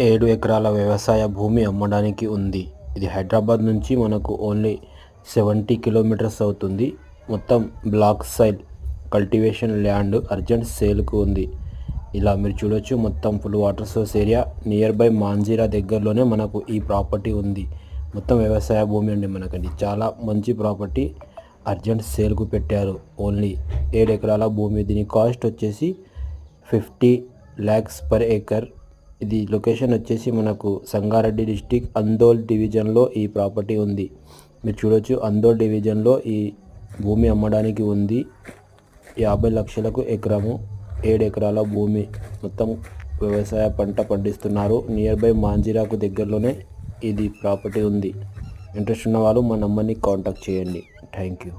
7 ఎకరాల వ్యవసాయ భూమి అమ్మడానికి ఉంది. ఇది హైదరాబాద్ నుంచి మనకు ఓన్లీ 70 కిలోమీటర్స్ అవుతుంది. మొత్తం black soil cultivation land urgent సేల్కు ఉంది. ఇలా మీరు చూడొచ్చు, మొత్తం full water source area near by Manjira దగ్గరలోనే మనకు ఈ ప్రాపర్టీ ఉంది. మొత్తం వ్యవసాయ భూమి అండి మనకండి. చాలా మంచి ప్రాపర్టీ అర్జెంట్ సేల్కు పెట్టారు. ఓన్లీ 7 ఎకరాల భూమి. దీని కాస్ట్ వచ్చేసి 50 lakhs per acre. ఇది లొకేషన్ వచ్చేసి మనకు సంగారెడ్డి డిస్టిక్ అందోల్ డివిజన్లో ఈ ప్రాపర్టీ ఉంది. మీరు చూడొచ్చు, అందోల్ డివిజన్లో ఈ భూమి అమ్మడానికి ఉంది. 50 లక్షలకు ఎకరము, 7 ఎకరాల భూమి. మొత్తం వ్యవసాయ పంట పండిస్తున్నారు. నియర్ బై మాంజీరాకు దగ్గరలోనే ఇది ప్రాపర్టీ ఉంది. ఇంట్రెస్ట్ ఉన్న వాళ్ళు మా నంబర్ని కాంటాక్ట్ చేయండి. Thank you.